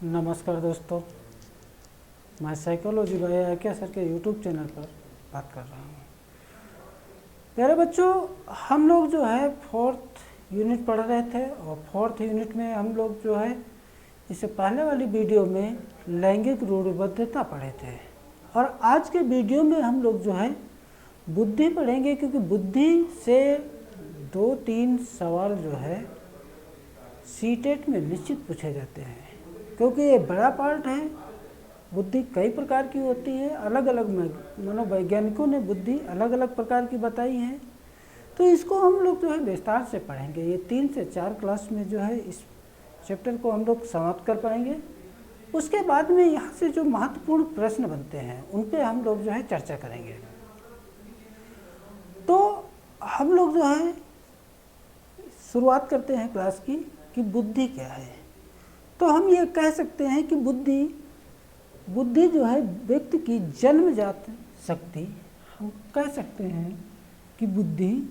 नमस्कार दोस्तों, मैं साइकोलॉजी बाय आके सर के यूट्यूब चैनल पर बात कर रहा हूँ। प्यारे बच्चों, हम लोग जो है 4th यूनिट पढ़ रहे थे और 4th यूनिट में हम लोग जो है इससे पहले वाली वीडियो में लैंगिक रूढ़िबद्धता पढ़े थे और आज के वीडियो में हम लोग जो है बुद्धि पढ़ेंगे, क्योंकि बुद्धि से 2-3 सवाल जो है सीटेट में निश्चित पूछे जाते हैं, क्योंकि ये बड़ा पार्ट है। बुद्धि कई प्रकार की होती है, अलग अलग मनोवैज्ञानिकों ने बुद्धि अलग अलग प्रकार की बताई है, तो इसको हम लोग जो है विस्तार से पढ़ेंगे। ये 3 से 4 क्लास में जो है इस चैप्टर को हम लोग समाप्त कर पाएंगे। उसके बाद में यहाँ से जो महत्वपूर्ण प्रश्न बनते हैं उन पे हम लोग जो है चर्चा करेंगे। तो हम लोग जो है शुरुआत करते हैं क्लास की कि बुद्धि क्या है। तो हम ये कह सकते हैं कि बुद्धि जो है व्यक्ति की जन्मजात शक्ति, हम कह सकते हैं कि बुद्धि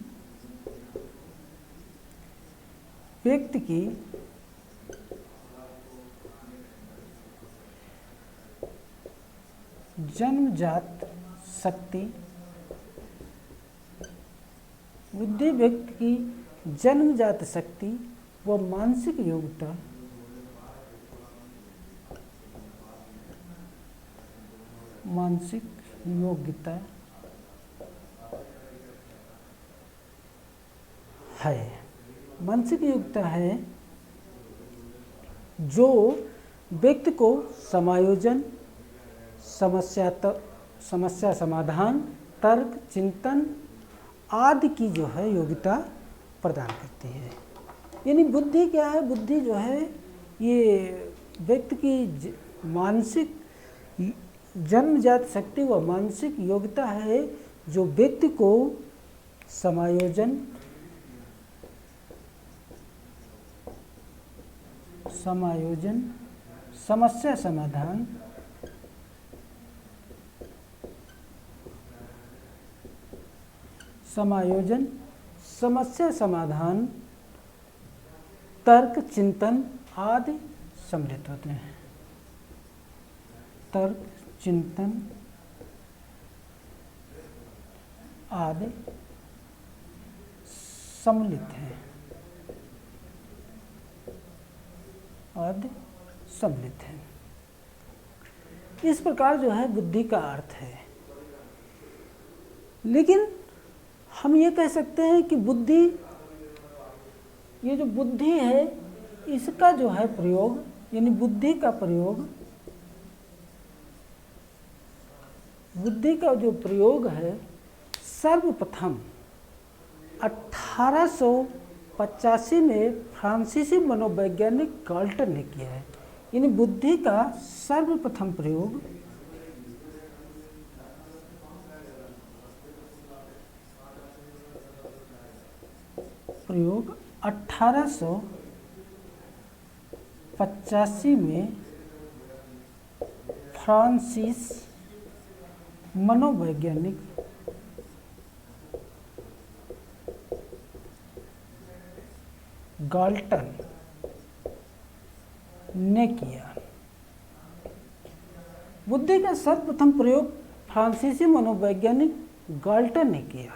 व्यक्ति की जन्मजात शक्ति, बुद्धि व्यक्ति की जन्मजात शक्ति व मानसिक योग्यता है। मानसिक योग्यता है जो व्यक्ति को समायोजन, समस्या समाधान, तर्क, चिंतन आदि की जो है योग्यता प्रदान करती है। यानी बुद्धि क्या है? बुद्धि जो है ये व्यक्ति की मानसिक जन्मजात शक्ति व मानसिक योग्यता है जो व्यक्ति को समायोजन, समस्या समाधान, समस्या समाधान, तर्क, चिंतन आदि सम्मिलित होते हैं। तर्क, चिंतन आदि सम्मिलित है, इस प्रकार जो है बुद्धि का अर्थ है। लेकिन हम ये कह सकते हैं कि बुद्धि, ये जो बुद्धि है इसका जो है प्रयोग, यानी बुद्धि का प्रयोग है सर्वप्रथम 1885 में फ्रांसीसी मनोवैज्ञानिक गाल्टन ने किया है। यानी बुद्धि का सर्वप्रथम प्रयोग प्रयोग 1885 में फ्रांसीस मनोवैज्ञानिक गाल्टन ने किया। बुद्धि का सर्वप्रथम प्रयोग फ्रांसीसी मनोवैज्ञानिक गाल्टन ने किया।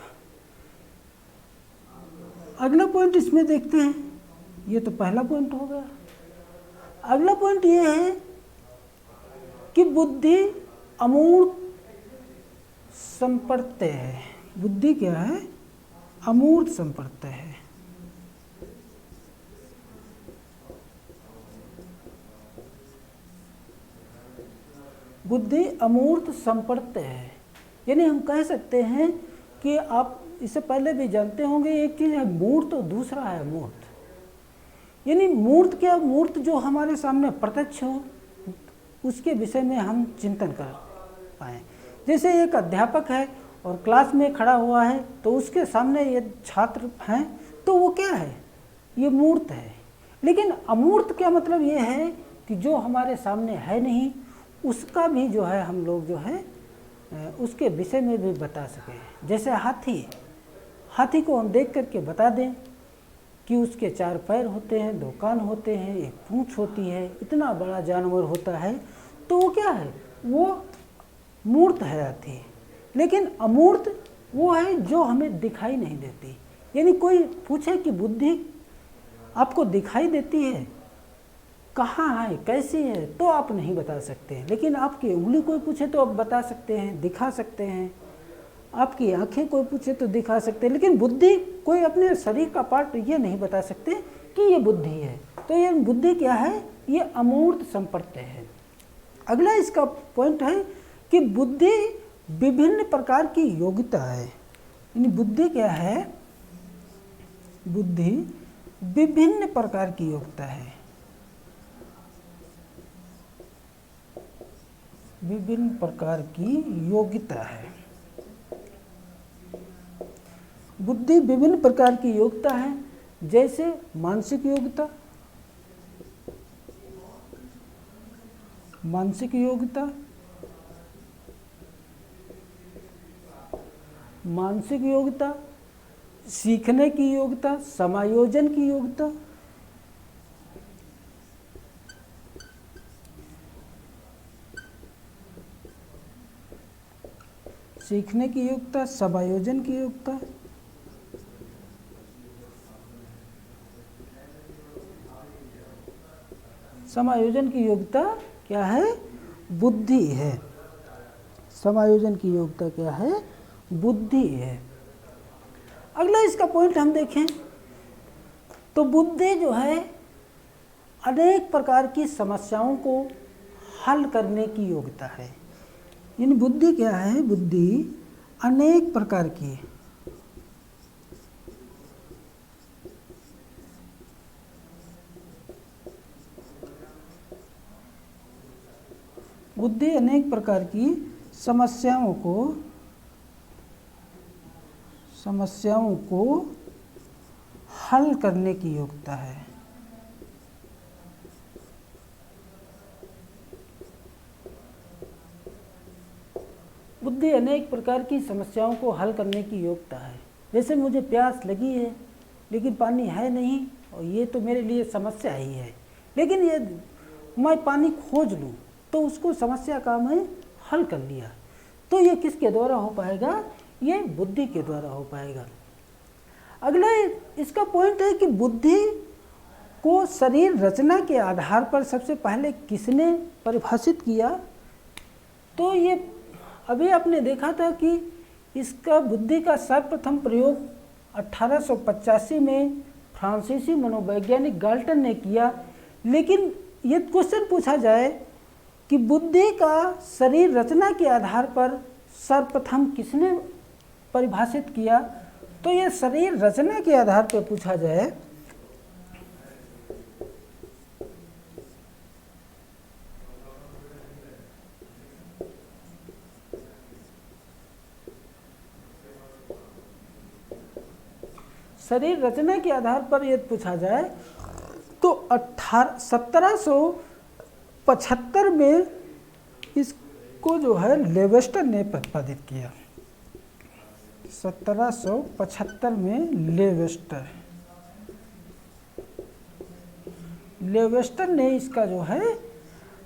अगला पॉइंट इसमें देखते हैं, ये तो पहला पॉइंट हो गया। अगला पॉइंट ये है कि बुद्धि अमूर्त संप्रत्यय है। बुद्धि क्या है? अमूर्त संप्रत्यय है। बुद्धि अमूर्त संप्रत्यय है, यानी हम कह सकते हैं कि आप इससे पहले भी जानते होंगे, एक चीज़ है मूर्त और दूसरा है मूर्त। यानी मूर्त क्या? मूर्त जो हमारे सामने प्रत्यक्ष हो, उसके विषय में हम चिंतन कर पाएँ। जैसे एक अध्यापक है और क्लास में खड़ा हुआ है, तो उसके सामने ये छात्र हैं, तो वो क्या है? ये मूर्त है। लेकिन अमूर्त क्या मतलब? ये है कि जो हमारे सामने है नहीं, उसका भी जो है हम लोग जो है उसके विषय में भी बता सकें। जैसे हाथी को हम देख करके बता दें कि उसके 4 पैर होते हैं, 2 कान होते हैं, एक पूंछ होती है, इतना बड़ा जानवर होता है, तो वो क्या है, वो मूर्त है हाथी। लेकिन अमूर्त वो है जो हमें दिखाई नहीं देती। यानी कोई पूछे कि बुद्धि आपको दिखाई देती है, कहाँ है, कैसी है, तो आप नहीं बता सकते हैं। लेकिन आपकी उंगली कोई पूछे तो आप बता सकते हैं, दिखा सकते हैं। आपकी आंखें कोई पूछे तो दिखा सकते हैं। लेकिन बुद्धि कोई अपने शरीर का पार्ट ये नहीं बता सकते कि ये बुद्धि है। तो ये बुद्धि क्या है, ये अमूर्त संपत्ति है। अगला इसका पॉइंट है कि बुद्धि विभिन्न प्रकार की योग्यता है। यानी बुद्धि क्या है, बुद्धि विभिन्न प्रकार की योग्यता है, विभिन्न प्रकार की योग्यता है। बुद्धि विभिन्न प्रकार की योग्यता है, जैसे मानसिक योग्यता, मानसिक योग्यता, मानसिक योग्यता, सीखने की योग्यता, समायोजन की योग्यता, सीखने की योग्यता, समायोजन की योग्यता, समायोजन की योग्यता क्या है, बुद्धि है। समायोजन की योग्यता क्या है, बुद्धि है। अगला इसका पॉइंट हम देखें तो बुद्धि जो है अनेक प्रकार की समस्याओं को हल करने की योग्यता है। यानी बुद्धि क्या है, बुद्धि अनेक प्रकार की, बुद्धि अनेक प्रकार की समस्याओं को हल करने की योग्यता है। बुद्धि अनेक प्रकार की समस्याओं को हल करने की योग्यता है। जैसे मुझे प्यास लगी है लेकिन पानी है नहीं, और ये तो मेरे लिए समस्या ही है, लेकिन ये मैं पानी खोज लूँ तो उसको समस्या का मैं हल कर लिया। तो ये किसके द्वारा हो पाएगा, ये बुद्धि के द्वारा हो पाएगा। अगला इसका पॉइंट है कि बुद्धि को शरीर रचना के आधार पर सबसे पहले किसने परिभाषित किया। तो ये अभी आपने देखा था कि इसका बुद्धि का सर्वप्रथम प्रयोग 1885 में फ्रांसीसी मनोवैज्ञानिक गाल्टन ने किया। लेकिन ये क्वेश्चन पूछा जाए कि बुद्धि का शरीर रचना के आधार पर सर्वप्रथम किसने परिभाषित किया, तो ये शरीर रचना के आधार पर पूछा जाए शरीर रचना के आधार पर यदि पूछा जाए तो 1775 में इसको जो है लेवेस्टर ने प्रतिपादित किया। 1775 में लेवेस्टर ने इसका जो है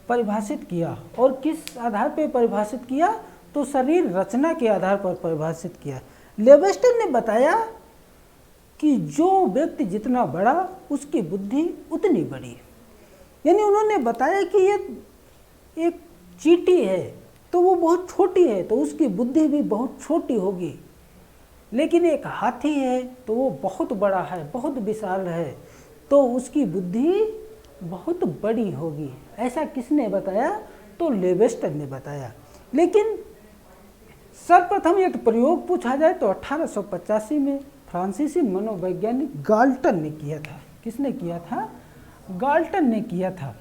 परिभाषित किया। और किस आधार पर परिभाषित किया, तो शरीर रचना के आधार पर परिभाषित किया। लेवेस्टर ने बताया कि जो व्यक्ति जितना बड़ा उसकी बुद्धि उतनी बड़ी। यानी उन्होंने बताया कि ये एक चींटी है तो वो बहुत छोटी है तो उसकी बुद्धि भी बहुत छोटी होगी, लेकिन एक हाथी है तो वो बहुत बड़ा है, बहुत विशाल है, तो उसकी बुद्धि बहुत बड़ी होगी। ऐसा किसने बताया, तो लेवेस्टर ने बताया। लेकिन सर्वप्रथम एक प्रयोग पूछा जाए तो 1885 में फ्रांसीसी मनोवैज्ञानिक गाल्टन ने किया था। किसने किया था, गाल्टन ने किया था।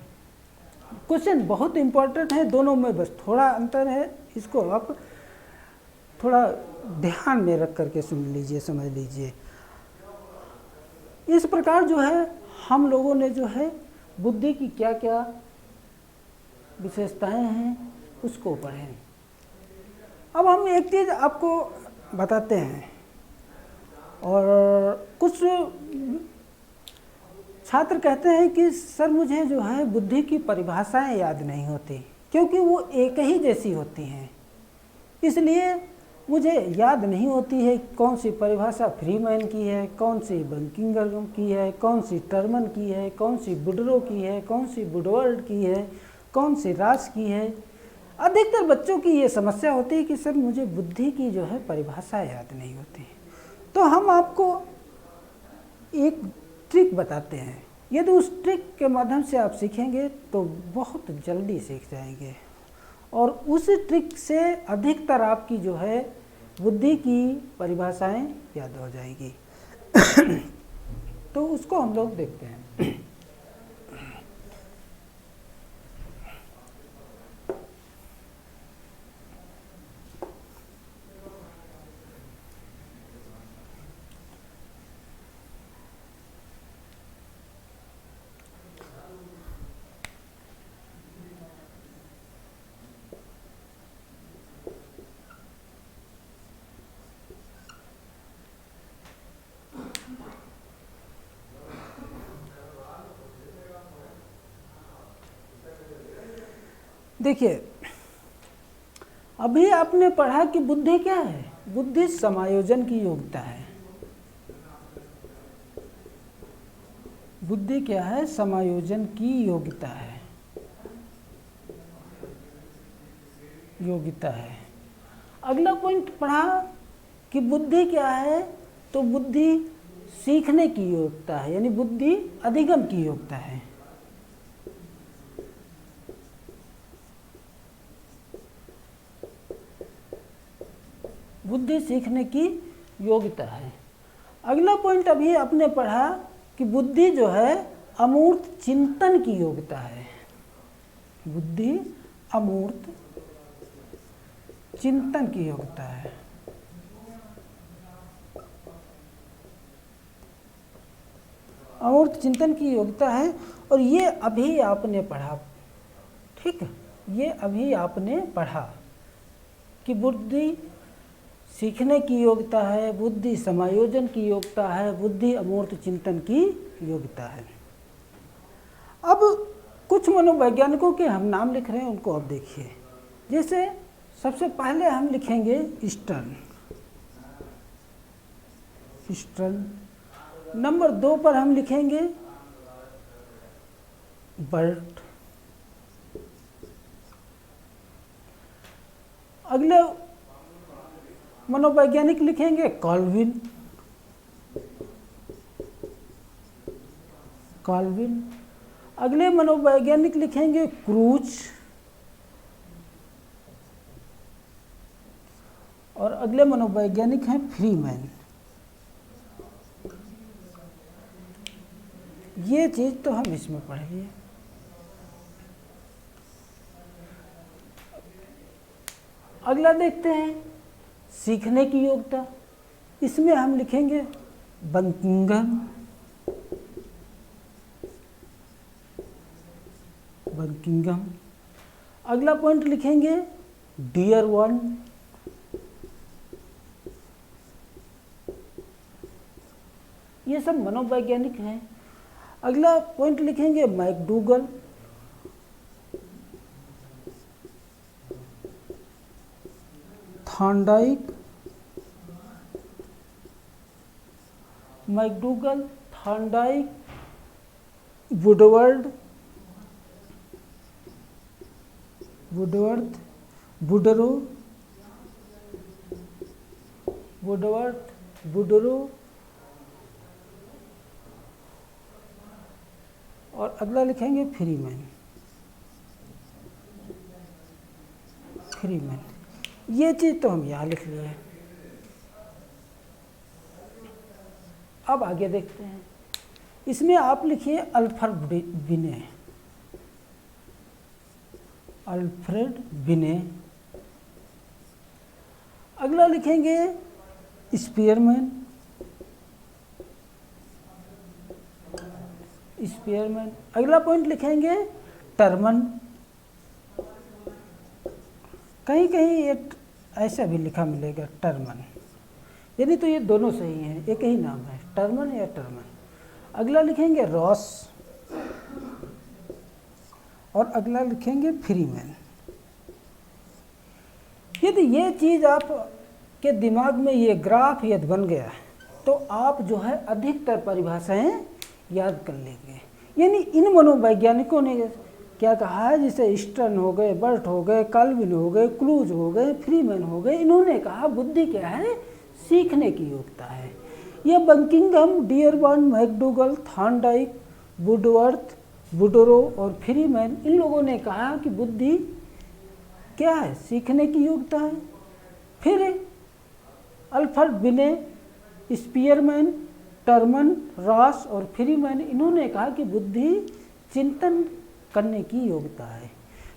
क्वेश्चन बहुत इंपॉर्टेंट है, दोनों में बस थोड़ा अंतर है, इसको आप थोड़ा ध्यान में रख करके सुन लीजिए, समझ लीजिए। इस प्रकार जो है हम लोगों ने जो है बुद्धि की क्या क्या विशेषताएं हैं उसको पढ़ें। अब हम एक चीज़ आपको बताते हैं, और कुछ छात्र कहते हैं कि सर मुझे जो है बुद्धि की परिभाषाएं याद नहीं होती, क्योंकि वो एक ही जैसी होती हैं, इसलिए मुझे याद नहीं होती है कौन सी परिभाषा फ्रीमैन की है, कौन सी बंकिंगर की है, कौन सी टर्मन की है, कौन सी बुडरो की है, कौन सी वुडवर्ड की है, कौन सी रास की है। अधिकतर बच्चों की ये समस्या होती है कि सर मुझे बुद्धि की जो है परिभाषा याद नहीं होती। तो हम आपको एक ट्रिक बताते हैं, यदि उस ट्रिक के माध्यम से आप सीखेंगे तो बहुत जल्दी सीख जाएंगे, और उस ट्रिक से अधिकतर आपकी जो है बुद्धि की परिभाषाएं याद हो जाएंगी। तो उसको हम लोग देखते हैं। देखिए, अभी आपने पढ़ा कि बुद्धि क्या है? बुद्धि समायोजन की योग्यता है। बुद्धि क्या है? समायोजन की योग्यता है। योग्यता है। अगला पॉइंट पढ़ा कि बुद्धि क्या है? तो बुद्धि सीखने की योग्यता है, यानी बुद्धि अधिगम की योग्यता है। बुद्धि सीखने की योग्यता है। अगला पॉइंट अभी आपने पढ़ा कि बुद्धि जो है अमूर्त चिंतन की योग्यता है। बुद्धि अमूर्त चिंतन की योग्यता है। अमूर्त चिंतन की योग्यता है, और ये अभी आपने पढ़ा, ठीक है, ये अभी आपने पढ़ा कि बुद्धि सीखने की योग्यता है, बुद्धि समायोजन की योग्यता है, बुद्धि अमूर्त चिंतन की योग्यता है। अब कुछ मनोवैज्ञानिकों के हम नाम लिख रहे हैं, उनको अब देखिए। जैसे सबसे पहले हम लिखेंगे स्टर्न। स्टर्न। नंबर 2 पर हम लिखेंगे बर्ट। अगले मनोवैज्ञानिक लिखेंगे कॉल्विन। कॉल्विन। अगले मनोवैज्ञानिक लिखेंगे क्रूज, और अगले मनोवैज्ञानिक हैं फ्रीमैन। ये चीज तो हम इसमें पढ़ लिए। अगला देखते हैं सीखने की योग्यता। इसमें हम लिखेंगे बंकिंगम। बंकिंगम। अगला पॉइंट लिखेंगे डियर वन। ये सब मनोवैज्ञानिक हैं। अगला पॉइंट लिखेंगे McDougall. Thorndike. McDougall, Thorndike, Woodward, Woodworth, Woodrow, Woodworth, Woodrow, और अगला लिखेंगे फ्रीमैन। फ्रीमैन। ये चीज तो हम यहाँ लिख लिए हैं। अब आगे देखते हैं। इसमें आप लिखिए अल्फ्रेड बिने। अल्फ्रेड बिने। अगला लिखेंगे स्पीयरमैन। स्पीयरमैन। अगला पॉइंट लिखेंगे टर्मन। कहीं कहीं एक ऐसा भी लिखा मिलेगा टर्मन, यानी तो ये दोनों सही हैं, एक ही नाम है, टर्मन या टर्मन। अगला लिखेंगे रॉस और अगला लिखेंगे फ्रीमैन। यदि ये चीज़ आप के दिमाग में ये ग्राफ यदि बन गया तो आप जो है अधिकतर परिभाषाएं याद कर लेंगे। यानी इन मनोवैज्ञानिकों ने क्या कहा है, जैसे स्टर्न हो गए, बर्ट हो गए, काल्विन हो गए, क्लूज हो गए, फ्रीमैन हो गए, इन्होंने कहा बुद्धि क्या है, सीखने की योग्यता है। यह Buckingham, Dearborn, McDougall, Thorndike, Woodworth, Woodrow और फ्रीमैन, इन लोगों ने कहा कि बुद्धि क्या है, सीखने की योग्यता है। फिर अल्फ्रेड बिने, स्पीयरमैन, टर्मन, रॉस और फ्रीमैन, इन्होंने कहा कि बुद्धि चिंतन करने की योग्यता है।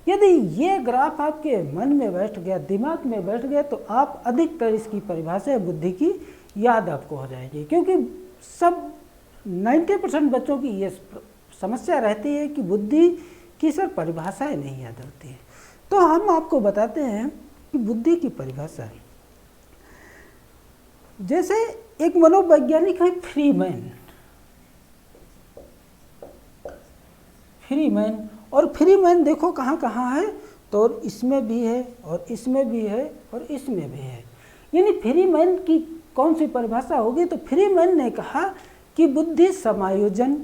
यदि ये ग्राफ आपके मन में बैठ गया, दिमाग में बैठ गया, तो आप अधिकतर इसकी परिभाषा बुद्धि की याद आपको हो जाएगी। क्योंकि सब 90% बच्चों की ये समस्या रहती है कि बुद्धि की सर परिभाषाएं नहीं याद होती है। तो हम आपको बताते हैं कि बुद्धि की परिभाषा, जैसे एक मनोवैज्ञानिक है फ्रीमैन, और फ्रीमैन देखो कहाँ कहाँ है, तो इसमें भी है और इसमें भी है और इसमें भी है। यानी फ्रीमैन की कौन सी परिभाषा होगी, तो फ्रीमैन ने कहा कि बुद्धि समायोजन,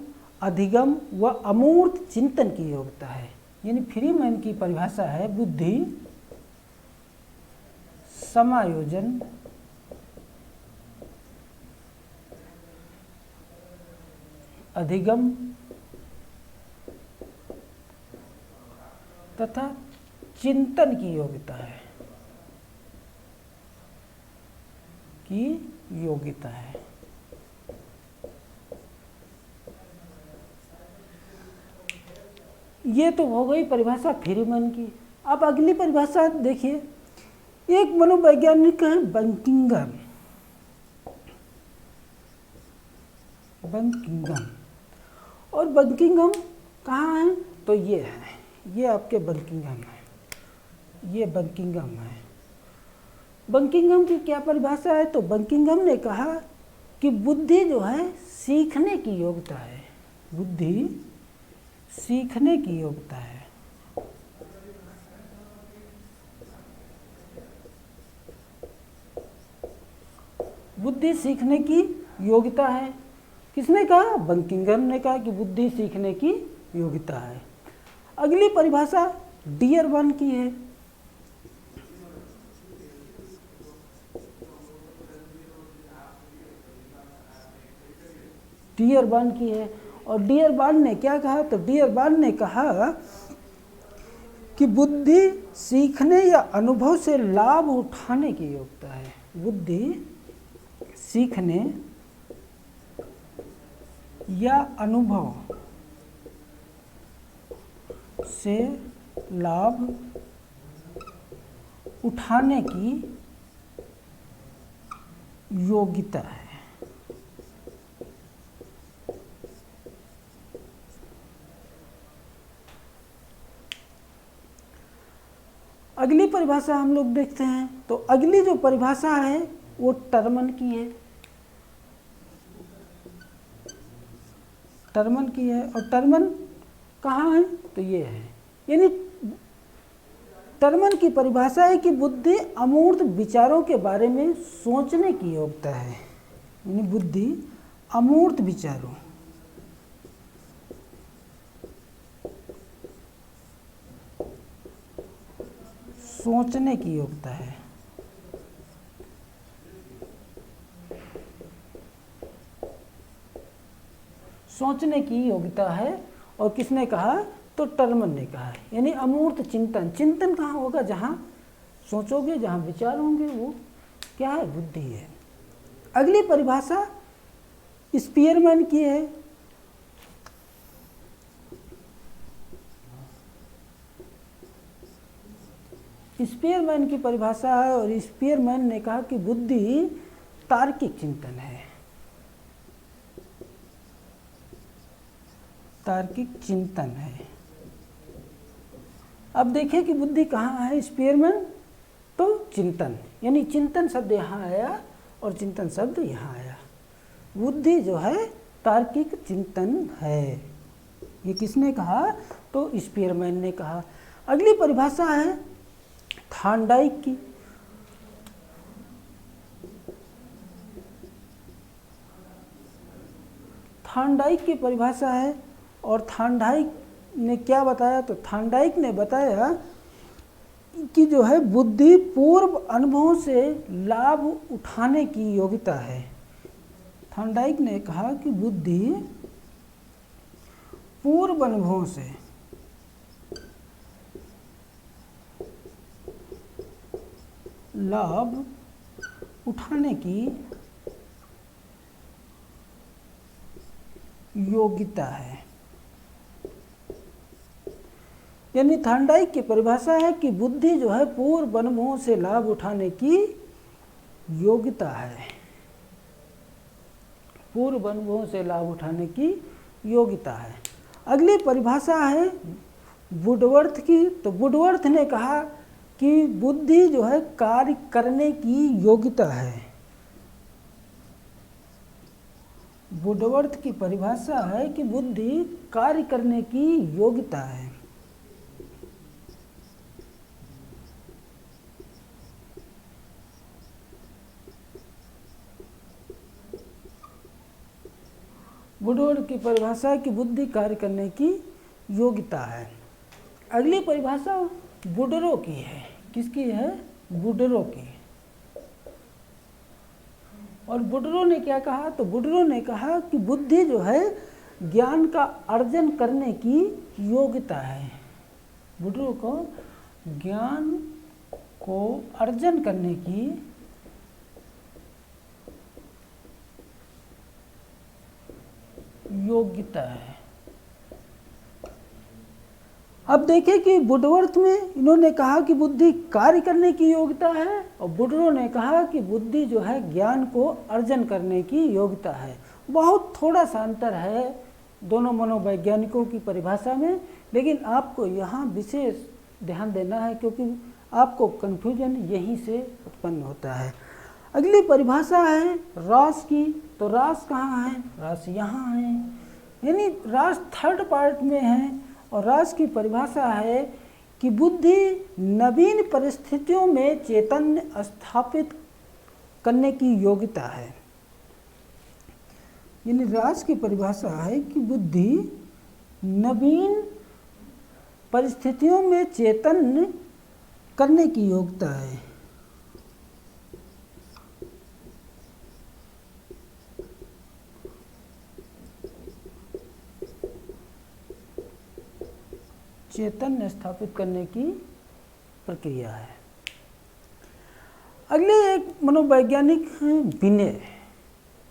अधिगम व अमूर्त चिंतन की योग्यता है। यानी फ्रीमैन की परिभाषा है बुद्धि समायोजन, अधिगम तथा चिंतन की योग्यता है, ये तो हो गई परिभाषा फ्रीमैन की। अब अगली परिभाषा देखिए, एक मनोवैज्ञानिक है बकिंघम, और बकिंघम कहाँ है, तो ये है, ये आपके बकिंघम है, ये बकिंघम है। बकिंघम की क्या परिभाषा है, तो बकिंघम ने कहा कि बुद्धि जो है सीखने की योग्यता है, बुद्धि सीखने की योग्यता है। बुद्धि सीखने की योग्यता है। किसने कहा, बकिंघम ने कहा कि बुद्धि सीखने की योग्यता है। अगली परिभाषा डियरबर्न की है। डियरबर्न की है, और डियरबर्न ने क्या कहा, तो डियरबर्न ने कहा कि बुद्धि सीखने या अनुभव से लाभ उठाने की योग्यता है। बुद्धि सीखने या अनुभव से लाभ उठाने की योग्यता है। अगली परिभाषा हम लोग देखते हैं, तो अगली जो परिभाषा है वो टर्मन की है, टर्मन की है। और टर्मन कहाँ है, तो ये है। यानी टर्मन की परिभाषा है कि बुद्धि अमूर्त विचारों के बारे में सोचने की योग्यता है। यानी बुद्धि अमूर्त विचारों, सोचने की योग्यता है। सोचने की योग्यता है। और किसने कहा, तो टर्मन ने कहा है। यानी अमूर्त चिंतन, चिंतन कहाँ होगा, जहाँ सोचोगे, जहाँ विचार होंगे, वो क्या है, बुद्धि है। अगली परिभाषा स्पीयरमैन की है। स्पीयरमैन की परिभाषा है, और स्पीयरमैन ने कहा कि बुद्धि तार्किक चिंतन है, तार्किक चिंतन है। अब देखिए कि बुद्धि कहाँ है स्पीयरमैन, तो चिंतन, यानी चिंतन शब्द यहाँ आया और चिंतन शब्द यहाँ आया। बुद्धि जो है तार्किक चिंतन है। ये किसने कहा? तो स्पीयरमैन ने कहा। अगली परिभाषा है थॉर्नडाइक की। थॉर्नडाइक की परिभाषा है, और थॉर्नडाइक ने क्या बताया? तो थॉर्नडाइक ने बताया कि जो है बुद्धि पूर्व अनुभवों से लाभ उठाने की योग्यता है। थॉर्नडाइक ने कहा कि बुद्धि पूर्व अनुभवों से लाभ उठाने की योग्यता है। यानी थॉर्नडाइक की परिभाषा है कि बुद्धि जो है पूर्व अनुभवों से लाभ उठाने की योग्यता है। पूर्व अनुभवों से लाभ उठाने की योग्यता है। अगली परिभाषा है वुडवर्थ की। तो वुडवर्थ ने कहा कि बुद्धि जो है कार्य करने की योग्यता है। वुडवर्थ की परिभाषा है कि बुद्धि कार्य करने की योग्यता है। वुडवर्थ की परिभाषा है कि बुद्धि कार्य करने की योग्यता है। अगली परिभाषा वुडरो की है। किसकी है? वुडरो की। और वुडरो ने क्या कहा? तो वुडरो ने कहा कि बुद्धि जो है ज्ञान का अर्जन करने की योग्यता है। वुडरो को ज्ञान को अर्जन करने की योग्यता है। अब देखिए कि वुडवर्थ में इन्होंने कहा कि बुद्धि कार्य करने की योग्यता है, और वुडरो ने कहा कि बुद्धि जो है ज्ञान को अर्जन करने की योग्यता है। बहुत थोड़ा सा अंतर है दोनों मनोवैज्ञानिकों की परिभाषा में, लेकिन आपको यहाँ विशेष ध्यान देना है क्योंकि आपको कन्फ्यूजन यहीं से उत्पन्न होता है। अगली परिभाषा है रॉस की। तो रॉस कहाँ है? रॉस यहाँ है, यानी रॉस थर्ड पार्ट में है। और रॉस की परिभाषा है कि बुद्धि नवीन परिस्थितियों में चैतन्य स्थापित करने की योग्यता है। यानी रॉस की परिभाषा है कि बुद्धि नवीन परिस्थितियों में चैतन्य करने की योग्यता है। चैतन्य स्थापित करने की प्रक्रिया है। अगले एक मनोवैज्ञानिक हैं बिने।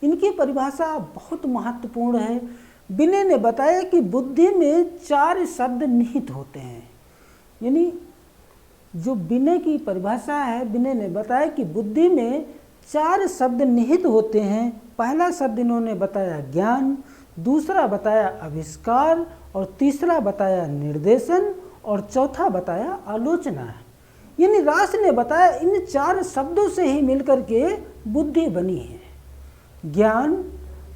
इनकी परिभाषा बहुत महत्वपूर्ण है। बिने ने बताया कि बुद्धि में 4 शब्द निहित होते हैं। यानी जो बिने की परिभाषा है, बिने ने बताया कि बुद्धि में 4 शब्द निहित होते हैं। पहला शब्द इन्होंने बताया ज्ञान, दूसरा बताया आविष्कार, और तीसरा बताया निर्देशन, और चौथा बताया आलोचना। यानी रॉस ने बताया इन 4 शब्दों से ही मिलकर के बुद्धि बनी है। ज्ञान,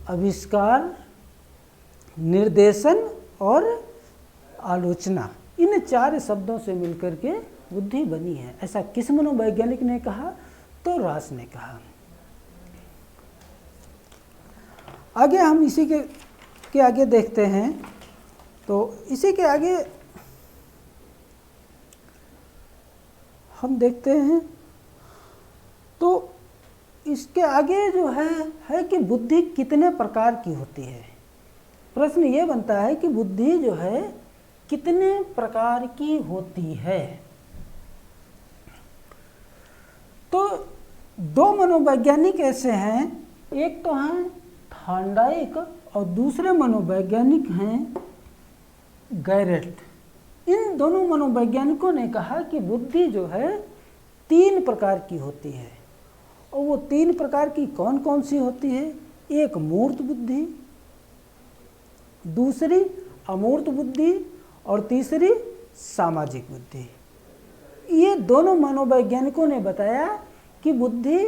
आविष्कार, निर्देशन और आलोचना, इन 4 शब्दों से मिलकर के बुद्धि बनी है। ऐसा किस मनोवैज्ञानिक ने कहा? तो रॉस ने कहा। आगे हम इसी के आगे देखते हैं। तो इसी के आगे हम देखते हैं, तो इसके आगे जो है कि बुद्धि कितने प्रकार की होती है। प्रश्न ये बनता है कि बुद्धि जो है कितने प्रकार की होती है। तो 2 मनोवैज्ञानिक ऐसे हैं, एक तो हैं थॉर्नडाइक और दूसरे मनोवैज्ञानिक हैं गैरेट। इन दोनों मनोवैज्ञानिकों ने कहा कि बुद्धि जो है 3 प्रकार की होती है। और वो 3 प्रकार की कौन कौन सी होती है? एक मूर्त बुद्धि, दूसरी अमूर्त बुद्धि, और तीसरी सामाजिक बुद्धि। ये दोनों मनोवैज्ञानिकों ने बताया कि बुद्धि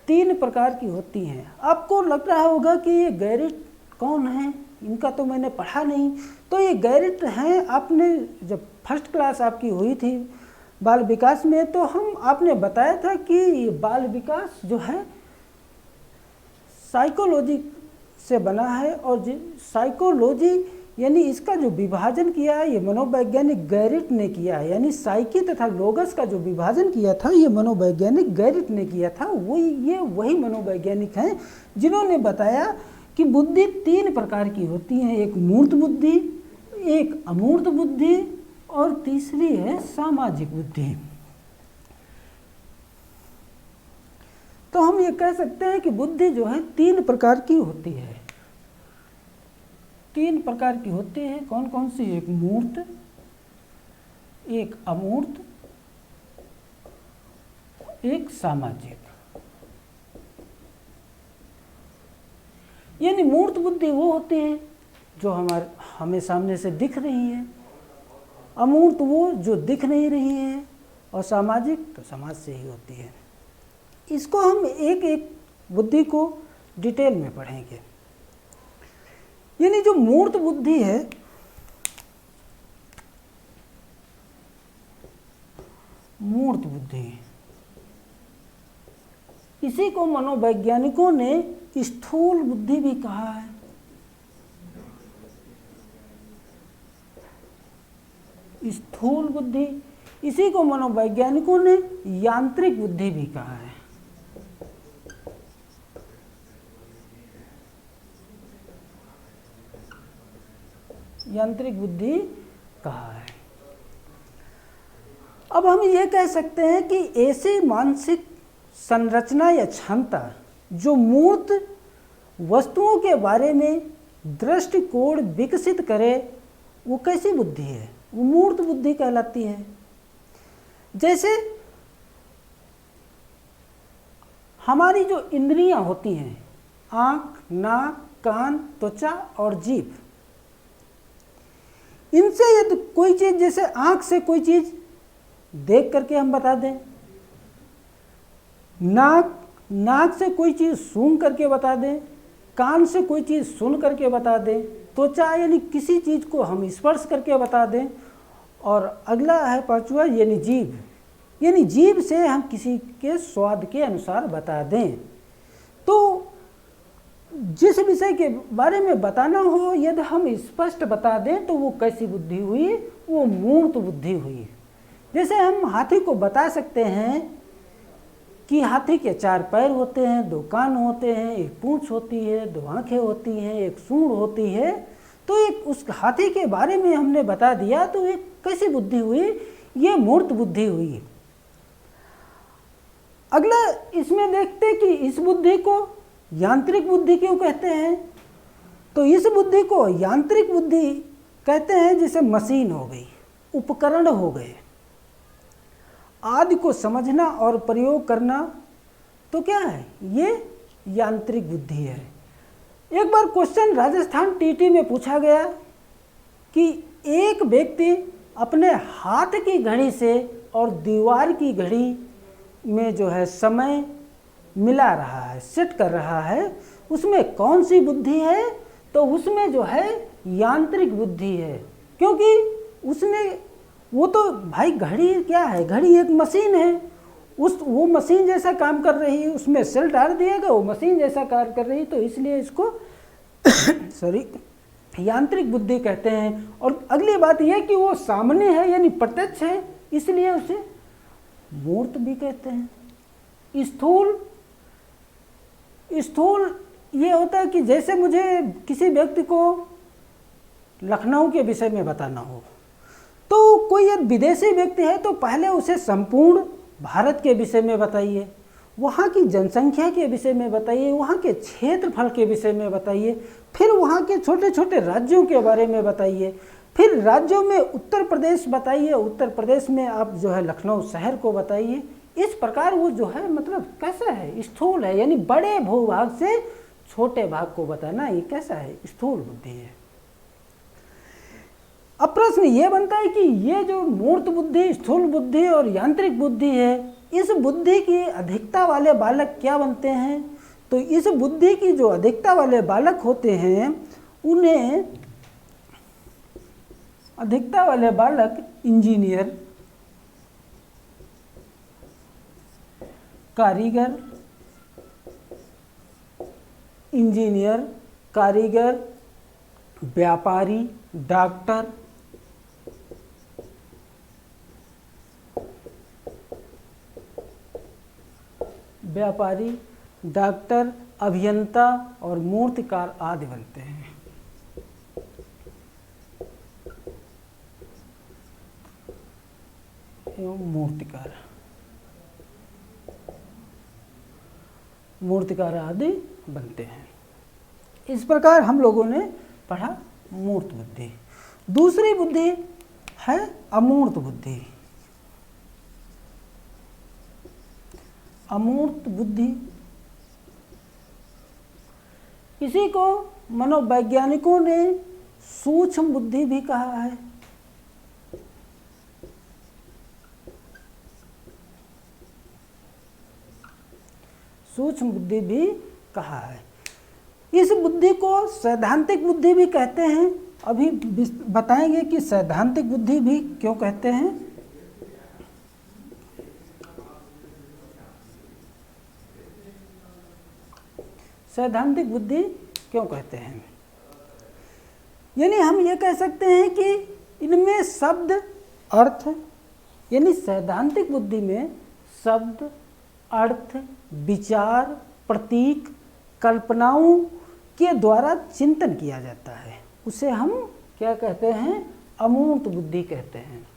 3 प्रकार की होती हैं। आपको लग रहा होगा कि ये गैरेट कौन हैं, इनका तो मैंने पढ़ा नहीं। तो ये गैरिट हैं, आपने जब फर्स्ट क्लास आपकी हुई थी बाल विकास में, तो आपने बताया था कि ये बाल विकास जो है साइकोलॉजी से बना है, और साइकोलॉजी यानी इसका जो विभाजन किया है ये मनोवैज्ञानिक गैरिट ने किया है, यानी साइकी तथा लोगस का जो विभाजन किया था ये मनोवैज्ञानिक गैरिट ने किया था। वही मनोवैज्ञानिक हैं जिन्होंने बताया कि बुद्धि 3 प्रकार की होती है, एक मूर्त बुद्धि, एक अमूर्त बुद्धि और तीसरी है सामाजिक बुद्धि। तो हम ये कह सकते हैं कि बुद्धि जो है 3 प्रकार की होती है। 3 प्रकार की होती है, कौन कौन सी? एक मूर्त, एक अमूर्त, एक सामाजिक। यानी मूर्त बुद्धि वो होती है जो हमें सामने से दिख रही है, अमूर्त वो जो दिख नहीं रही है, और सामाजिक तो समाज से ही होती है। इसको हम एक एक बुद्धि को डिटेल में पढ़ेंगे। यानी जो मूर्त बुद्धि है, मूर्त बुद्धि, इसी को मनोवैज्ञानिकों ने स्थूल बुद्धि भी कहा है। स्थूल बुद्धि, इसी को मनोवैज्ञानिकों ने यांत्रिक बुद्धि भी कहा है। यांत्रिक बुद्धि कहा है। अब हम ये कह सकते हैं कि ऐसी मानसिक संरचना या क्षमता जो मूर्त वस्तुओं के बारे में दृष्टिकोण विकसित करे, वो कैसी बुद्धि है? वो मूर्त बुद्धि कहलाती है। जैसे हमारी जो इंद्रियां होती हैं, आँख, नाक, कान, त्वचा और जीभ, इनसे यदि कोई चीज़, जैसे आँख से कोई चीज़ देख करके हम बता दें, नाक से कोई चीज़ सूंघ करके बता दें, कान से कोई चीज़ सुन करके बता दें, त्वचा यानी किसी चीज़ को हम स्पर्श करके बता दें, और अगला है 5वां यानी जीभ, यानी जीभ से हम किसी के स्वाद के अनुसार बता दें। तो जिस विषय के बारे में बताना हो यदि हम स्पष्ट बता दें तो वो कैसी बुद्धि हुई? वो मूर्त बुद्धि हुई। जैसे हम हाथी को बता सकते हैं कि हाथी के 4 पैर होते हैं, 2 कान होते हैं, 1 पूंछ होती है, 2 आंखें होती हैं, 1 सूंड होती है। तो एक उस हाथी के बारे में हमने बता दिया, तो ये कैसी बुद्धि हुई? ये मूर्त बुद्धि हुई। अगला इसमें देखते कि इस बुद्धि को यांत्रिक बुद्धि क्यों कहते हैं? तो इस बुद्धि को यांत्रिक बुद्धि कहते हैं जैसे मशीन हो गई, उपकरण हो गए, आदि को समझना और प्रयोग करना, तो क्या है? ये यांत्रिक बुद्धि है। एक बार क्वेश्चन राजस्थान टीटी में पूछा गया कि एक व्यक्ति अपने हाथ की घड़ी से और दीवार की घड़ी में जो है समय मिला रहा है, सेट कर रहा है, उसमें कौन सी बुद्धि है? तो उसमें जो है यांत्रिक बुद्धि है, क्योंकि उसने वो तो भाई घड़ी क्या है? घड़ी एक मशीन है, वो मशीन जैसा काम कर रही है, उसमें सेल डाल दिएगा वो मशीन जैसा कार्य कर रही है, तो इसलिए इसको सॉरी यांत्रिक बुद्धि कहते हैं। और अगली बात यह कि वो सामने है यानी प्रत्यक्ष है, इसलिए उसे मूर्त भी कहते हैं। स्थूल ये होता है कि जैसे मुझे किसी व्यक्ति को लखनऊ के विषय में बताना हो, तो कोई यदि विदेशी व्यक्ति है तो पहले उसे संपूर्ण भारत के विषय में बताइए, वहाँ की जनसंख्या के विषय में बताइए, वहाँ के क्षेत्रफल के विषय में बताइए, फिर वहाँ के छोटे छोटे राज्यों के बारे में बताइए, फिर राज्यों में उत्तर प्रदेश बताइए, उत्तर प्रदेश में आप जो है लखनऊ शहर को बताइए। इस प्रकार वो जो है मतलब कैसा है? स्थूल है, यानी बड़े भूभाग से छोटे भाग को बताना, ये कैसा है? स्थूल बुद्धि है। अब प्रश्न ये बनता है कि ये जो मूर्त बुद्धि, स्थूल बुद्धि और यांत्रिक बुद्धि है, इस बुद्धि की अधिकता वाले बालक क्या बनते हैं? तो इस बुद्धि की जो अधिकता वाले बालक होते हैं उन्हें अधिकता वाले बालक इंजीनियर, कारीगर, व्यापारी, डॉक्टर, अभियंता और मूर्तिकार आदि बनते हैं। एवं मूर्तिकार आदि बनते हैं। इस प्रकार हम लोगों ने पढ़ा मूर्त बुद्धि। दूसरी बुद्धि है अमूर्त बुद्धि। अमूर्त बुद्धि इसी को मनोवैज्ञानिकों ने सूक्ष्म बुद्धि भी कहा है। सूक्ष्म बुद्धि भी कहा है। इस बुद्धि को सैद्धांतिक बुद्धि भी कहते हैं। अभी बताएंगे कि सैद्धांतिक बुद्धि भी क्यों कहते हैं। सैद्धांतिक बुद्धि क्यों कहते हैं, यानी हम ये कह सकते हैं कि इनमें शब्द अर्थ, यानी सैद्धांतिक बुद्धि में शब्द अर्थ विचार प्रतीक कल्पनाओं के द्वारा चिंतन किया जाता है। उसे हम क्या कहते हैं, अमूर्त बुद्धि कहते हैं।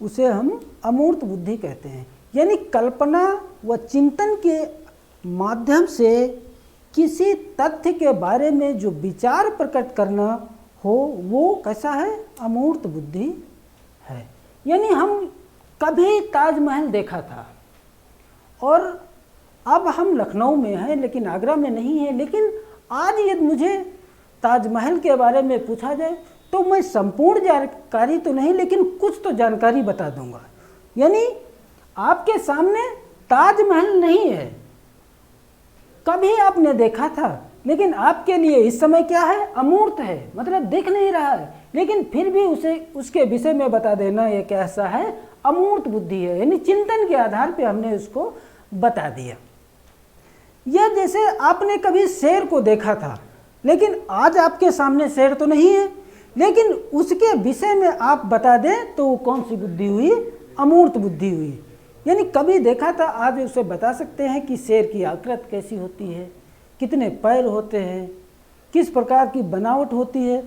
उसे हम अमूर्त बुद्धि कहते हैं, यानी कल्पना व चिंतन के माध्यम से किसी तथ्य के बारे में जो विचार प्रकट करना हो वो कैसा है, अमूर्त बुद्धि है। यानी हम कभी ताजमहल देखा था और अब हम लखनऊ में हैं लेकिन आगरा में नहीं है, लेकिन आज यदि मुझे ताजमहल के बारे में पूछा जाए तो मैं संपूर्ण जानकारी तो नहीं लेकिन कुछ तो जानकारी बता दूंगा। यानी आपके सामने ताजमहल नहीं है, कभी आपने देखा था लेकिन आपके लिए इस समय क्या है, अमूर्त है, मतलब दिख नहीं रहा है, लेकिन फिर भी उसे उसके विषय में बता देना ये कैसा है, अमूर्त बुद्धि है। यानी चिंतन के आधार पे हमने उसको बता दिया। यह जैसे आपने कभी शेर को देखा था लेकिन आज आपके सामने शेर तो नहीं है, लेकिन उसके विषय में आप बता दें तो वो कौन सी बुद्धि हुई, अमूर्त बुद्धि हुई। यानी कभी देखा था, आज उसे बता सकते हैं कि शेर की आकृति कैसी होती है, कितने पैर होते हैं, किस प्रकार की बनावट होती है,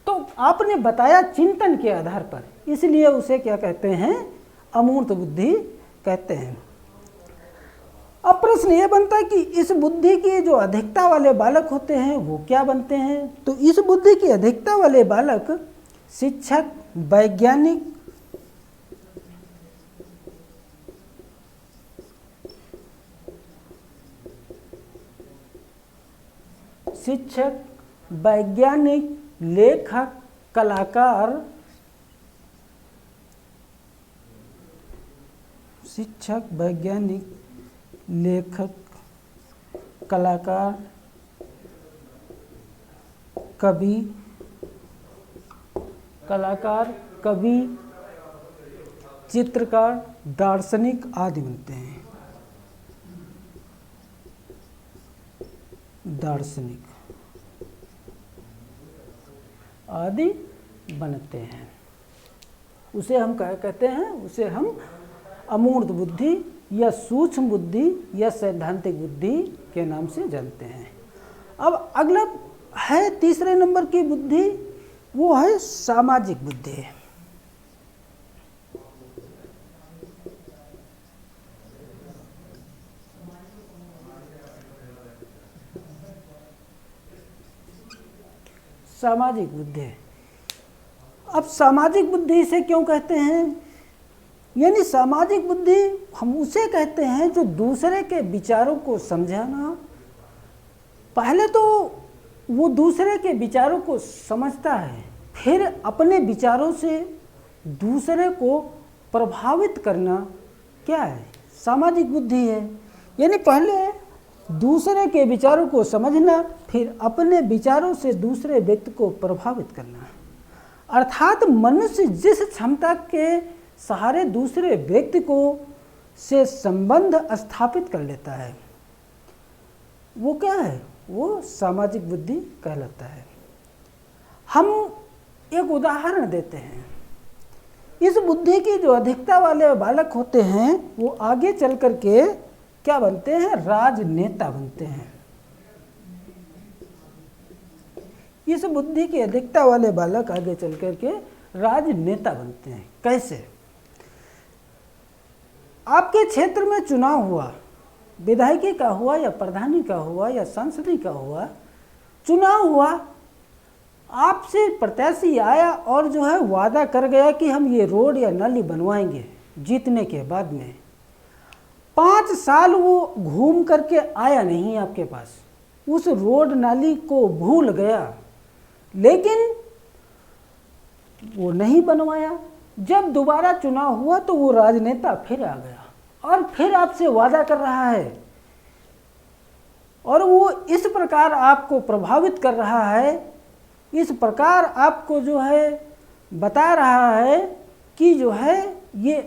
तो आपने बताया चिंतन के आधार पर, इसलिए उसे क्या कहते हैं, अमूर्त बुद्धि कहते हैं। अब प्रश्न ये बनता है कि इस बुद्धि की जो अधिकता वाले बालक होते हैं वो क्या बनते हैं। तो इस बुद्धि की अधिकता वाले बालक शिक्षक, वैज्ञानिक, लेखक, कलाकार, शिक्षक, वैज्ञानिक, लेखक, कलाकार, कवि, चित्रकार, दार्शनिक आदि बनते हैं। दार्शनिक आदि बनते हैं, उसे हम क्या कहते हैं, उसे हम अमूर्त बुद्धि या सूक्ष्म बुद्धि या सैद्धांतिक बुद्धि के नाम से जानते हैं। अब अगला है तीसरे नंबर की बुद्धि, वो है सामाजिक बुद्धि। सामाजिक बुद्धि, अब सामाजिक बुद्धि से क्यों कहते हैं, यानी सामाजिक बुद्धि हम उसे कहते हैं जो दूसरे के विचारों को समझाना। पहले तो वो दूसरे के विचारों को समझता है, फिर अपने विचारों से दूसरे को प्रभावित करना क्या है, सामाजिक बुद्धि है। यानी पहले दूसरे के विचारों को समझना, फिर अपने विचारों से दूसरे व्यक्ति को प्रभावित करना। अर्थात मनुष्य जिस क्षमता के सहारे दूसरे व्यक्ति को से संबंध स्थापित कर लेता है वो क्या है, वो सामाजिक बुद्धि कहलाता है। हम एक उदाहरण देते हैं। इस बुद्धि की जो अधिकता वाले बालक होते हैं वो आगे चल कर के क्या बनते हैं, राजनेता बनते हैं। इस बुद्धि की अधिकता वाले बालक आगे चल कर के राजनेता बनते हैं। कैसे? आपके क्षेत्र में चुनाव हुआ, विधायकी का हुआ या प्रधानी का हुआ या सांसदी का हुआ, चुनाव हुआ, आपसे प्रत्याशी आया और जो है वादा कर गया कि हम ये रोड या नाली बनवाएंगे। जीतने के बाद में 5 साल वो घूम करके आया नहीं आपके पास, उस रोड नाली को भूल गया, लेकिन वो नहीं बनवाया। जब दोबारा चुनाव हुआ तो वो राजनेता फिर आ गया और फिर आपसे वादा कर रहा है, और वो इस प्रकार आपको प्रभावित कर रहा है, इस प्रकार आपको जो है बता रहा है कि जो है ये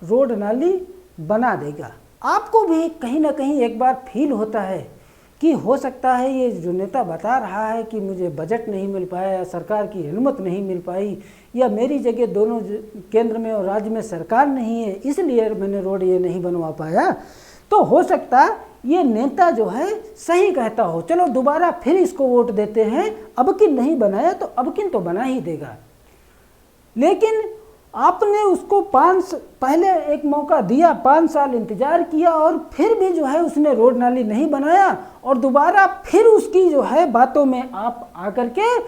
रोड नाली बना देगा। आपको भी कहीं ना कहीं एक बार फील होता है कि हो सकता है ये जो नेता बता रहा है कि मुझे बजट नहीं मिल पाया, या सरकार की अनुमति नहीं मिल पाई, या मेरी जगह दोनों केंद्र में और राज्य में सरकार नहीं है, इसलिए मैंने रोड ये नहीं बनवा पाया। तो हो सकता ये नेता जो है सही कहता हो, चलो दोबारा फिर इसको वोट देते हैं, अब की नहीं बनाया तो अब की तो बना ही देगा। लेकिन आपने उसको पहले एक मौका दिया, 5 साल इंतजार किया और फिर भी जो है उसने रोड नाली नहीं बनाया, और दोबारा फिर उसकी जो है बातों में आप आकर के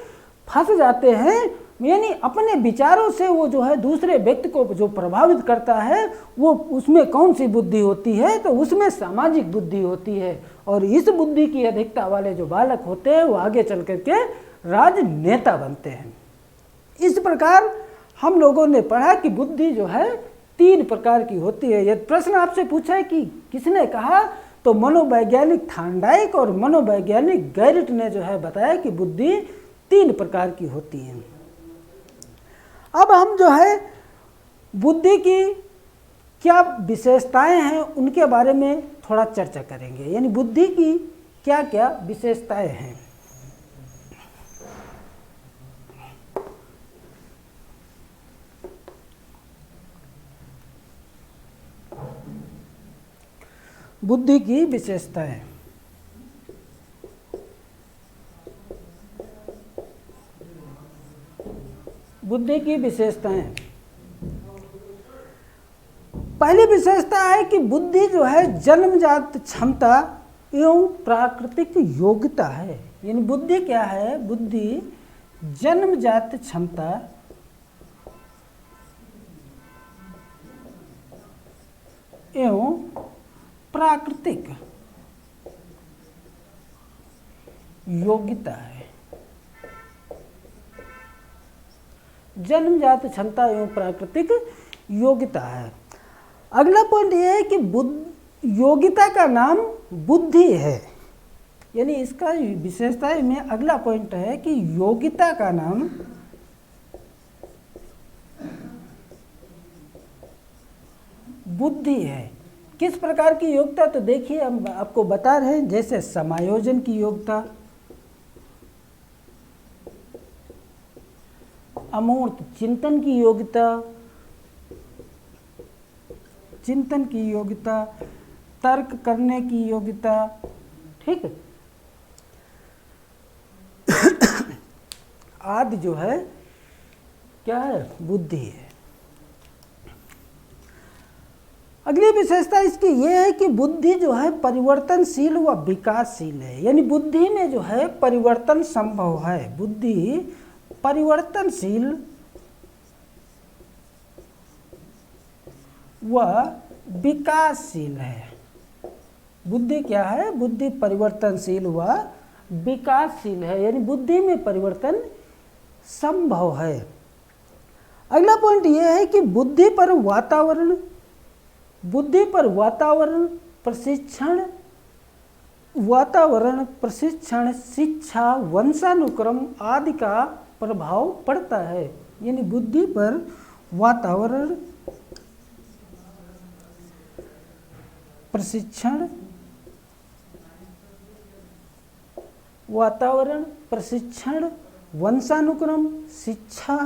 फंस जाते हैं। यानी अपने विचारों से वो जो है दूसरे व्यक्ति को जो प्रभावित करता है वो उसमें कौन सी बुद्धि होती है, तो उसमें सामाजिक बुद्धि होती है। और इस बुद्धि की अधिकता वाले जो बालक होते हैं वो आगे चल करके राजनेता बनते हैं। इस प्रकार हम लोगों ने पढ़ा कि बुद्धि जो है 3 प्रकार की होती है। यदि प्रश्न आपसे पूछा है कि किसने कहा, तो मनोवैज्ञानिक थार्नडाइक और मनोवैज्ञानिक गैरिट ने जो है बताया कि बुद्धि 3 प्रकार की होती है। अब हम जो है बुद्धि की क्या विशेषताएं हैं उनके बारे में थोड़ा चर्चा करेंगे। यानी बुद्धि की क्या क्या विशेषताएं हैं। बुद्धि की विशेषताएं। बुद्धि की विशेषताएं। पहली विशेषता है कि बुद्धि जो है जन्मजात क्षमता एवं प्राकृतिक योग्यता है। यानी बुद्धि क्या है, बुद्धि जन्मजात क्षमता एवं प्राकृतिक योग्यता है। जन्मजात क्षमता एवं प्राकृतिक योग्यता है। अगला पॉइंट यह है कि योग्यता का नाम बुद्धि है। यानी इसका विशेषता में अगला पॉइंट है कि योग्यता का नाम बुद्धि है। किस प्रकार की योग्यता, तो देखिए हम आपको बता रहे हैं, जैसे समायोजन की योग्यता, अमूर्त चिंतन की योग्यता, चिंतन की योग्यता, तर्क करने की योग्यता, ठीक है, आदि जो है क्या है, बुद्धि है। अगली विशेषता इसकी यह है कि बुद्धि जो है परिवर्तनशील व विकासशील है। यानी बुद्धि में जो है परिवर्तन संभव है। बुद्धि परिवर्तनशील व विकासशील है। बुद्धि क्या है, बुद्धि परिवर्तनशील व विकासशील है। यानी बुद्धि में परिवर्तन संभव है। अगला पॉइंट यह है कि बुद्धि पर वातावरण प्रशिक्षण वातावरण, प्रशिक्षण, शिक्षा, वंशानुक्रम आदि का प्रभाव पड़ता है। यानी बुद्धि पर वातावरण, प्रशिक्षण, वंशानुक्रम, शिक्षा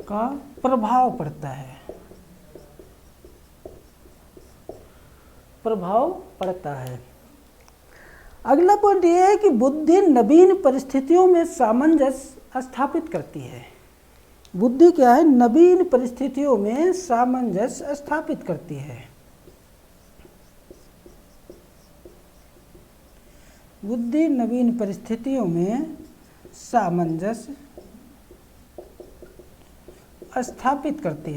का प्रभाव पड़ता है। अगला पॉइंट यह है कि बुद्धि नवीन परिस्थितियों में सामंजस्य स्थापित करती है। बुद्धि क्या है? नवीन परिस्थितियों में सामंजस्य स्थापित करती है। बुद्धि नवीन परिस्थितियों में सामंजस्य स्थापित करती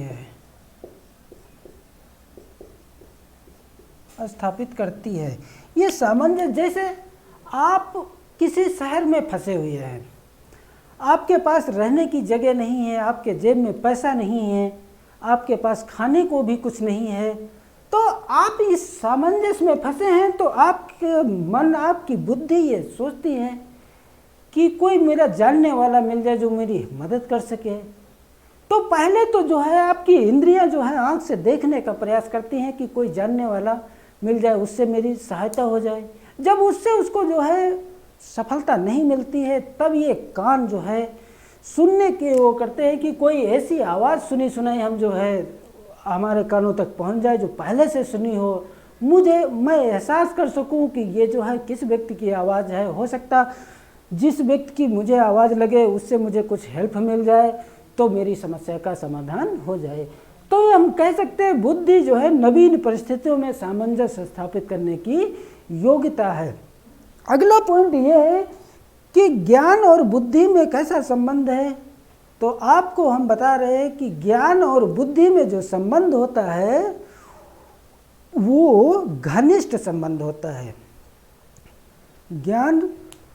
है। ये सामंजस्य, जैसे आप किसी शहर में फंसे हुए हैं, आपके पास रहने की जगह नहीं है, आपके जेब में पैसा नहीं है, आपके पास खाने को भी कुछ नहीं है, तो आप इस सामंजस्य में फंसे हैं। तो आपके मन, आपकी बुद्धि ये सोचती है कि कोई मेरा जानने वाला मिल जाए जो मेरी मदद कर सके। तो पहले तो जो है आपकी इंद्रियां जो है आंख से देखने का प्रयास करती हैं कि कोई जानने वाला मिल जाए, उससे मेरी सहायता हो जाए। जब उससे उसको जो है सफलता नहीं मिलती है, तब ये कान जो है सुनने के वो करते हैं कि कोई ऐसी आवाज़ सुनी सुनाई हम जो है हमारे कानों तक पहुंच जाए, जो पहले से सुनी हो, मैं एहसास कर सकूं कि ये जो है किस व्यक्ति की आवाज़ है। हो सकता जिस व्यक्ति की मुझे आवाज़ लगे उससे मुझे कुछ हेल्प मिल जाए, तो मेरी समस्या का समाधान हो जाए। तो ये हम कह सकते हैं बुद्धि जो है नवीन परिस्थितियों में सामंजस्य स्थापित करने की योग्यता है। अगला पॉइंट ये है कि ज्ञान और बुद्धि में कैसा संबंध है। तो आपको हम बता रहे हैं कि ज्ञान और बुद्धि में जो संबंध होता है वो घनिष्ठ संबंध होता है। ज्ञान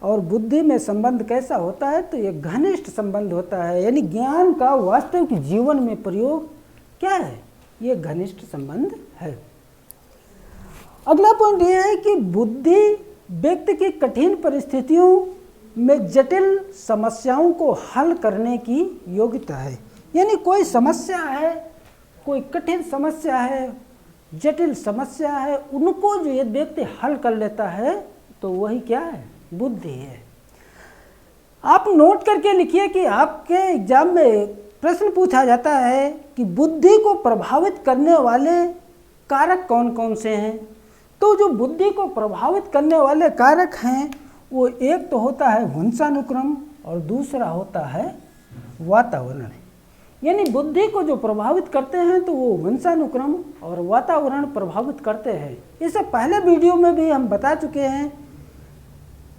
और बुद्धि में संबंध कैसा होता है? तो ये घनिष्ठ संबंध होता है। यानी ज्ञान का वास्तविक जीवन में प्रयोग क्या है? ये घनिष्ठ संबंध है। अगला पॉइंट ये है कि बुद्धि व्यक्ति की कठिन परिस्थितियों में जटिल समस्याओं को हल करने की योग्यता है। यानी कोई समस्या है, कोई कठिन समस्या है, जटिल समस्या है, उनको जो ये व्यक्ति हल कर लेता है तो वही क्या है? बुद्धि है। आप नोट करके लिखिए कि आपके एग्जाम में प्रश्न पूछा जाता है कि बुद्धि को प्रभावित करने वाले कारक कौन कौन से हैं। तो जो बुद्धि को प्रभावित करने वाले कारक हैं वो एक तो होता है वंशानुक्रम और दूसरा होता है वातावरण। यानी बुद्धि को जो प्रभावित करते हैं तो वो वंशानुक्रम और वातावरण प्रभावित करते हैं। इससे पहले वीडियो में भी हम बता चुके हैं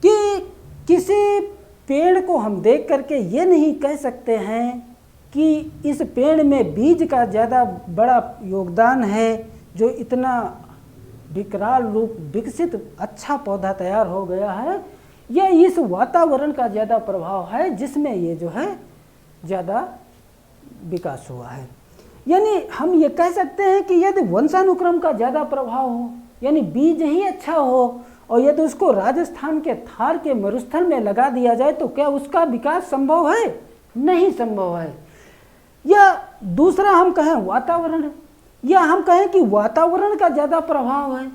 कि किसी पेड़ को हम देख करके ये नहीं कह सकते हैं कि इस पेड़ में बीज का ज़्यादा बड़ा योगदान है जो इतना विकराल रूप विकसित अच्छा पौधा तैयार हो गया है, या इस वातावरण का ज़्यादा प्रभाव है जिसमें ये जो है ज़्यादा विकास हुआ है। यानी हम ये कह सकते हैं कि यदि वंशानुक्रम का ज़्यादा प्रभाव हो, यानी बीज ही अच्छा हो, और यदि उसको राजस्थान के थार के मरुस्थल में लगा दिया जाए तो क्या उसका विकास संभव है? नहीं संभव है। या दूसरा हम कहें वातावरण, या हम कहें कि वातावरण का ज़्यादा प्रभाव है,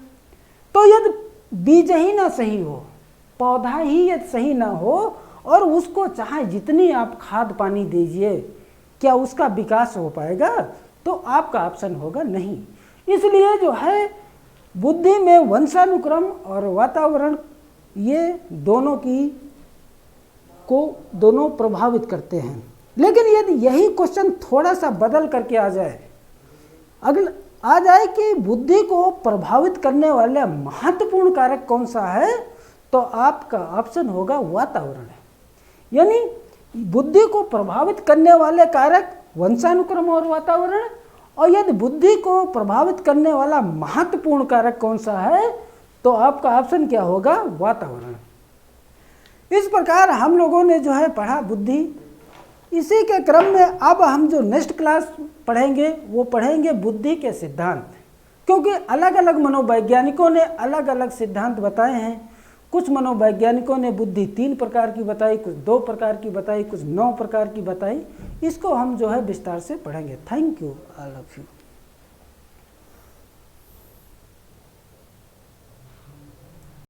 तो यदि बीज ही ना सही हो, पौधा ही यदि सही ना हो और उसको चाहे जितनी आप खाद पानी दीजिए, क्या उसका विकास हो पाएगा? तो आपका ऑप्शन होगा नहीं। इसलिए जो है बुद्धि में वंशानुक्रम और वातावरण ये दोनों प्रभावित करते हैं। लेकिन यदि यही क्वेश्चन थोड़ा सा बदल करके आ जाए कि बुद्धि को प्रभावित करने वाला महत्वपूर्ण कारक कौन सा है, तो आपका ऑप्शन होगा वातावरण। यानी बुद्धि को प्रभावित करने वाले कारक वंशानुक्रम और वातावरण, और यदि बुद्धि को प्रभावित करने वाला महत्वपूर्ण कारक कौन सा है तो आपका ऑप्शन क्या होगा? वातावरण। इस प्रकार हम लोगों ने जो है पढ़ा बुद्धि। इसी के क्रम में अब हम जो नेक्स्ट क्लास पढ़ेंगे वो पढ़ेंगे बुद्धि के सिद्धांत, क्योंकि अलग अलग मनोवैज्ञानिकों ने अलग अलग सिद्धांत बताए हैं। कुछ मनोवैज्ञानिकों ने बुद्धि 3 प्रकार की बताई, कुछ 2 प्रकार की बताई, कुछ 9 प्रकार की बताई। इसको हम जो है विस्तार से पढ़ेंगे। Thank you all of you.